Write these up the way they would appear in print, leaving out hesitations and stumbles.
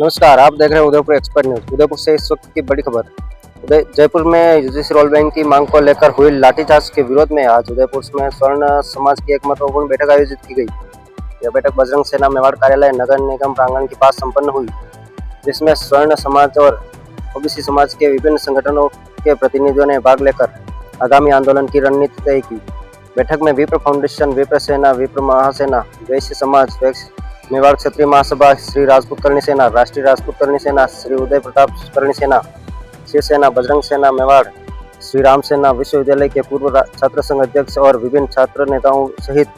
नमस्कार, आप देख रहे हैं उदयपुर एक्सपर्ट न्यूज। उदयपुर से इस वक्त की बड़ी खबर। जयपुर में यूजीसी रोल बैंक की मांग को लेकर हुई लाठीचार्ज के विरोध में आज उदयपुर में स्वर्ण समाज की एक महत्वपूर्ण बैठक आयोजित की गई। यह बैठक बजरंग सेना मेवाड़ कार्यालय नगर निगम प्रांगण के पास संपन्न हुई, जिसमें स्वर्ण समाज और ओबीसी समाज के विभिन्न संगठनों के प्रतिनिधियों ने भाग लेकर आगामी आंदोलन की रणनीति तय की। बैठक में विप्र फाउंडेशन, विप्र सेना, विप्र महासेना, वैश्य समाज, मेवाड़ क्षत्रिय महासभा, श्री राजपूत करणी सेना, राष्ट्रीय राजपूत करणी सेना, श्री उदय प्रताप करणी सेना, शिवसेना, बजरंग सेना मेवाड़, श्री राम सेना विश्वविद्यालय के पूर्व छात्र संघ अध्यक्ष और विभिन्न छात्र नेताओं सहित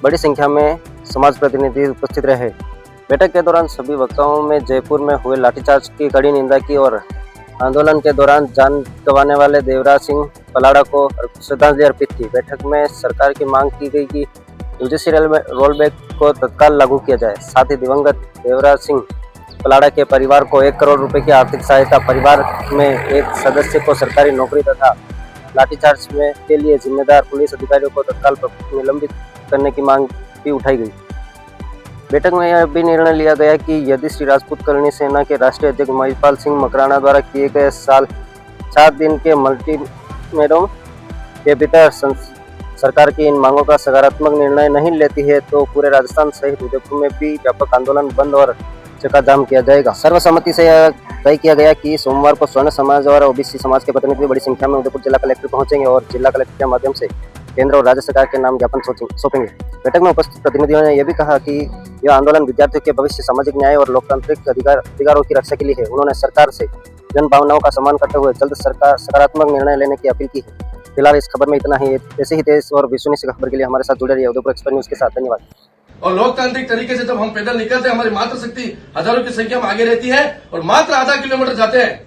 बड़ी संख्या में समाज प्रतिनिधि उपस्थित रहे। बैठक के दौरान सभी वक्ताओं में जयपुर में हुए लाठीचार्ज की कड़ी निंदा की और आंदोलन के दौरान जान गंवाने वाले देवराज सिंह पलाड़ा को श्रद्धांजलि अर्पित की। बैठक में सरकार की मांग की गई कि यूजीसी रोल बैक को तत्काल लागू किया जाए। साथ ही दिवंगत देवराज सिंह पलाड़ा के परिवार को 1 करोड़ रुपए की आर्थिक सहायता, परिवार में एक सदस्य को सरकारी नौकरी तथा लाठीचार्ज के लिए जिम्मेदार पुलिस अधिकारियों को तत्काल निलंबित करने की मांग भी उठाई गई। बैठक में यह भी निर्णय लिया गया कि यदि श्री राजपूत करणी सेना के राष्ट्रीय अध्यक्ष महिपाल सिंह मकराना द्वारा किए गए 4 दिन के अल्टीमेटम के भीतर सरकार की इन मांगों का सकारात्मक निर्णय नहीं लेती है तो पूरे राजस्थान सहित उदयपुर में भी व्यापक आंदोलन बंद और चक्काजाम किया जाएगा। सर्वसम्मति से यह तय किया गया कि सोमवार को स्वर्ण समाज और ओबीसी समाज के प्रतिनिधि बड़ी संख्या में उदयपुर जिला कलेक्टर पहुंचेंगे और जिला कलेक्टर के माध्यम से केंद्र और राज्य सरकार के नाम ज्ञापन सौंपेंगे। बैठक में उपस्थित प्रतिनिधियों ने यह भी कहा कि यह आंदोलन विद्यार्थियों के भविष्य, सामाजिक न्याय और लोकतांत्रिक अधिकारों की रक्षा के लिए है। उन्होंने सरकार से जन भावनाओं का सम्मान करते हुए जल्द सकारात्मक निर्णय लेने की अपील की है। फिलहाल इस खबर में इतना ही। ऐसे ही तेज और विश्वसनीय खबर के लिए हमारे साथ जुड़े रहिए उदयपुर एक्सप्रेस न्यूज के साथ। धन्यवाद। और लोकतांत्रिक तरीके से जब हम पैदल निकलते हैं, हमारी मात्र शक्ति हजारों की संख्या में आगे रहती है और मात्र आधा किलोमीटर जाते हैं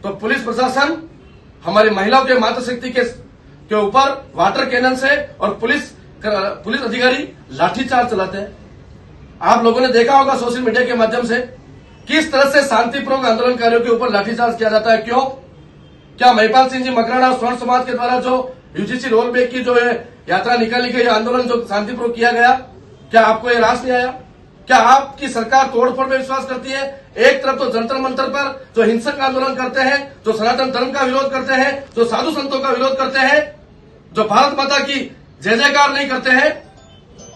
तो पुलिस प्रशासन हमारी महिलाओं के मात्र शक्ति के ऊपर वाटर कैनन से और पुलिस अधिकारी लाठीचार्ज चलाते हैं। आप लोगों ने देखा होगा सोशल मीडिया के माध्यम से किस तरह से शांतिपूर्वक आंदोलनकारियों के ऊपर लाठीचार्ज किया जाता है। क्यों? क्या महिपाल सिंह जी मकराना स्वर्ण समाज के द्वारा जो यूजीसी रोल बैक की जो है यात्रा निकाली गई, आंदोलन जो शांतिपूर्वक किया गया, क्या आपको ये रास नहीं आया? क्या आपकी सरकार तोड़फोड़ में विश्वास करती है? एक तरफ तो जंतर मंतर पर जो हिंसक आंदोलन करते हैं, जो सनातन धर्म का विरोध करते हैं, जो साधु संतों का विरोध करते हैं, जो भारत माता की जय जयकार नहीं करते हैं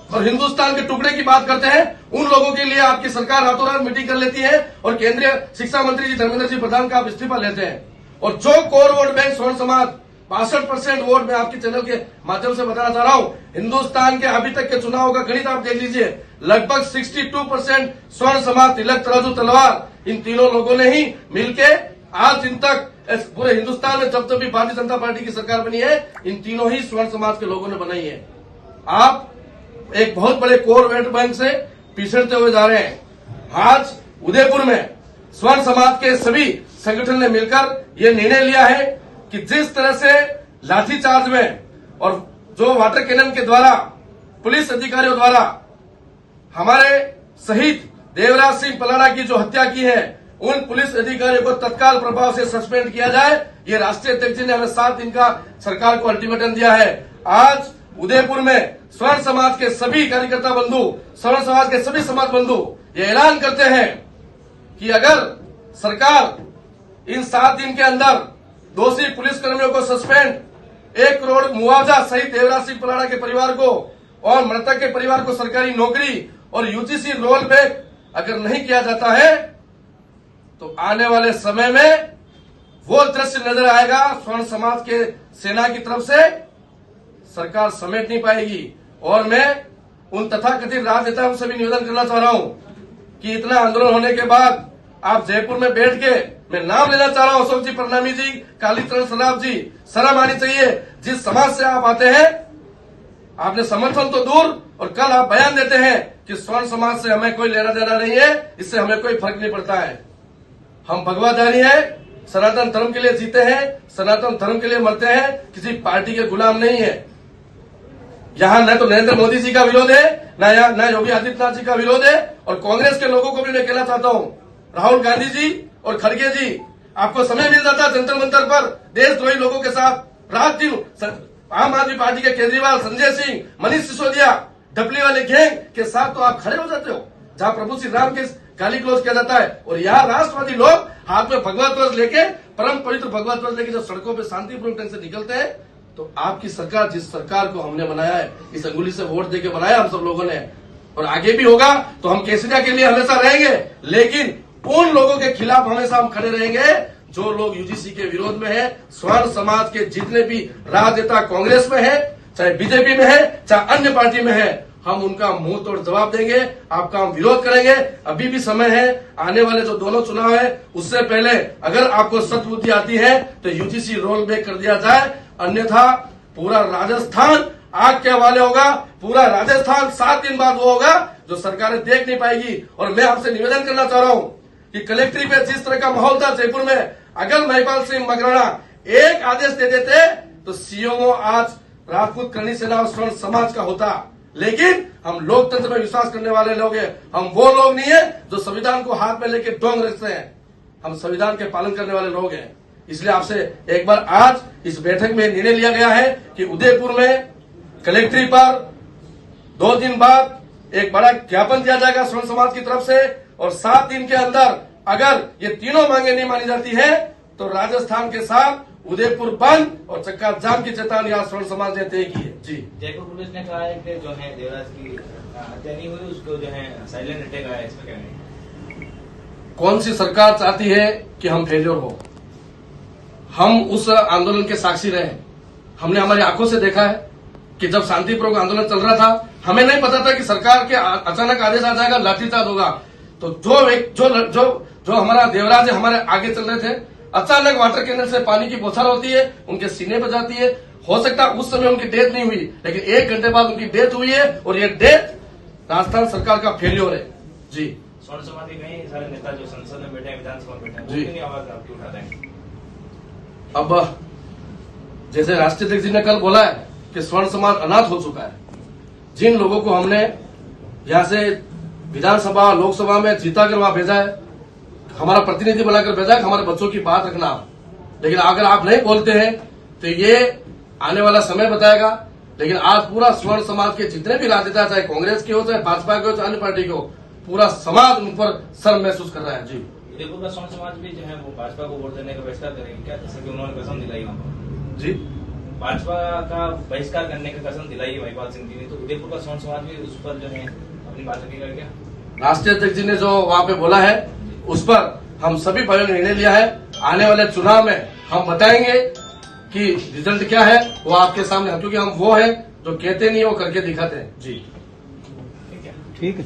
और हिंदुस्तान के टुकड़े की बात करते हैं, उन लोगों के लिए आपकी सरकार रातों रात मीटिंग कर लेती है और केंद्रीय शिक्षा मंत्री जी धर्मेंद्र जी प्रधान का आप इस्तीफा लेते हैं। और जो कोर वोट बैंक स्वर्ण समाज 62% वोट में आपके चैनल के माध्यम से बताना चाह रहा हूं, हिंदुस्तान के अभी तक के चुनाव का गणित आप देख लीजिए, लगभग 62% स्वर्ण समाज, तिलक, तराजू, तलवार, इन तीनों लोगों ने ही मिलके आज दिन तक पूरे हिंदुस्तान में जब भी भारतीय जनता पार्टी की सरकार बनी है, इन तीनों ही स्वर्ण समाज के लोगों ने बनाई है। आप एक बहुत बड़े कोर वोट बैंक से पिछड़ते हुए जा रहे हैं। आज उदयपुर में स्वर्ण समाज के सभी संगठन ने मिलकर यह निर्णय लिया है कि जिस तरह से लाठीचार्ज में और जो वाटर कैनन के द्वारा पुलिस अधिकारियों द्वारा हमारे शहीद देवराज सिंह पलाड़ा की जो हत्या की है, उन पुलिस अधिकारियों को तत्काल प्रभाव से सस्पेंड किया जाए। ये राष्ट्रीय अध्यक्ष जी ने हमें 7 दिन का सरकार को अल्टीमेटम दिया है। आज उदयपुर में स्वर्ण समाज के सभी कार्यकर्ता बंधु, स्वर्ण समाज के सभी समाज बंधु ये ऐलान करते हैं कि अगर सरकार इन 7 दिन के अंदर दोषी पुलिसकर्मियों को सस्पेंड, 1 करोड़ मुआवजा सहित देवराज सिंह पलाड़ा के परिवार को और मृतक के परिवार को सरकारी नौकरी और यूजीसी रोल बैक अगर नहीं किया जाता है तो आने वाले समय में वो दृश्य नजर आएगा, स्वर्ण समाज के सेना की तरफ से सरकार समेट नहीं पाएगी। और मैं उन तथाकथित राजनेताओं से भी निवेदन करना चाह रहा हूं कि इतना आंदोलन होने के बाद आप जयपुर में बैठ के, मैं नाम लेना चाह रहा हूं, अशोक जी प्रणामी जी, कालीचरण सराफ जी, शर्म आनी चाहिए। जिस समाज से आप आते हैं, आपने समर्थन तो दूर और कल आप बयान देते हैं कि स्वर्ण समाज से हमें कोई लेना देना नहीं है, इससे हमें कोई फर्क नहीं पड़ता है। हम भगवाधारी है, सनातन धर्म के लिए जीते हैं, सनातन धर्म के लिए मरते हैं, किसी पार्टी के गुलाम नहीं है। यहां न तो नरेंद्र मोदी जी का विरोध है, न योगी आदित्यनाथ जी का विरोध है। और कांग्रेस के लोगों को भी मैं कहना चाहता हूं, राहुल गांधी जी और खड़गे जी, आपको समय मिल जाता जंतर मंतर पर देशद्रोही लोगों के साथ रात दिन आम आदमी पार्टी के केजरीवाल, संजय सिंह, मनीष सिसोदिया, डबली वाले गैंग के साथ तो आप खड़े हो जाते हो। जहां प्रभु श्री राम के गाली क्लोज किया जाता है। और यहाँ राष्ट्रवादी लोग हाथ में भगवा ध्वज लेके, परम पवित्र भगवा ध्वज लेके जब सड़कों पे शांतिपूर्वक ढंग से निकलते हैं, तो आपकी सरकार, जिस सरकार को हमने बनाया है, इस अंगुली से वोट देके बनाया हम सब लोगों ने, और आगे भी होगा तो हम केसरिया के लिए हमेशा रहेंगे, लेकिन उन लोगों के खिलाफ हमेशा हम खड़े रहेंगे जो लोग यूजीसी के विरोध में है। स्वर्ण समाज के जितने भी राजनेता कांग्रेस में है, चाहे बीजेपी में है, चाहे अन्य पार्टी में है, हम उनका मुंह तोड़ जवाब देंगे, आपका हम विरोध करेंगे। अभी भी समय है, आने वाले जो दोनों चुनाव है उससे पहले अगर आपको सद्बुद्धि आती है तो यूजीसी रोल बैक कर दिया जाए, अन्यथा पूरा राजस्थान आग के हवाले होगा। पूरा राजस्थान 7 दिन बाद वो होगा जो सरकारें देख नहीं पाएगी। और मैं आपसे निवेदन करना चाह रहा हूं कि कलेक्ट्री पे जिस तरह का माहौल था जयपुर में, अगर महिपाल सिंह मकराना एक आदेश दे देते तो सीओ आज राजपूत करणी सेना और स्वर्ण समाज का होता। लेकिन हम लोकतंत्र में विश्वास करने वाले लोग हैं, हम वो लोग नहीं है जो संविधान को हाथ में लेके डोंग रखते हैं। हम संविधान के पालन करने वाले लोग हैं। इसलिए आपसे एक बार आज इस बैठक में निर्णय लिया गया है कि उदयपुर में कलेक्ट्री पर 2 दिन बाद एक बड़ा ज्ञापन दिया जाएगा स्वर्ण समाज की तरफ से, और 7 दिन के अंदर अगर ये तीनों मांगे नहीं मानी जाती है तो राजस्थान के साथ उदयपुर बंद और चक्का जाम की चेतावनी आज स्वर्ण समाज ने तय की है। जी, जयपुर पुलिस ने कहा है कि जो है देवराज की हत्या नहीं हुई, उसको जो है साइलेंट अटैक आया, इसमें क्या नहीं? कौन सी सरकार चाहती है कि हम फेलियर हो? हम उस आंदोलन के साक्षी रहे। हमने हमारी आंखों से देखा है कि जब शांतिपूर्वक आंदोलन चल रहा था, हमें नहीं पता था कि सरकार के अचानक आदेश आ जाएगा, लाठीचार्ज होगा। तो जो हमारा देवराज है, हमारे आगे चल रहे थे, अचानक वाटर कैनल से पानी की बौछार होती है, उनके सीने पर जाती है। हो सकता है उस समय उनकी डेथ नहीं हुई, लेकिन 1 घंटे बाद उनकी डेथ हुई है, और ये डेथ राजस्थान सरकार का फेल्योर है। जी, स्वर्ण समाज के कई सारे नेता जो संसद में बैठे हैं, विधानसभा में बैठे हैं, जी, वो कितनी आवाज आपकी उठा रहे हैं? अब जैसे राष्ट्रीय अध्यक्ष जी ने कल बोला है कि स्वर्ण समाज अनाथ हो चुका है। जिन लोगों को हमने यहां से विधानसभा लोकसभा में जीता कर वहां भेजा है, हमारा प्रतिनिधि बनाकर भेजा है, हमारे बच्चों की बात रखना। लेकिन अगर आप नहीं बोलते हैं तो ये आने वाला समय बताएगा। लेकिन आज पूरा स्वर्ण समाज के जितने भी राजनेता, चाहे कांग्रेस के हो, चाहे भाजपा के हो, चाहे अन्य पार्टी के हो, पूरा समाज उन पर शर्म महसूस कर रहा है। जी, उदयपुर का स्वर्ण समाज भी जो है वो भाजपा को वोट देने का बहिष्कार करेंगे क्या, जैसे कि उन्होंने कसम दिलाई वहां पर? जी, भाजपा का बहिष्कार करने की कसम दिलाई है महिपाल सिंह जी ने, तो उदयपुर का स्वर्ण समाज भी उस पर जो है अपनी बात रखेगा क्या? राष्ट्रीय अध्यक्ष जी ने जो वहां पे बोला है उस पर हम सभी भाइयों ने निर्णय लिया है। आने वाले चुनाव में हम बताएंगे कि रिजल्ट क्या है, वो आपके सामने, क्योंकि हम वो है जो कहते नहीं वो करके दिखाते हैं। जी, ठीक है। ठीक है।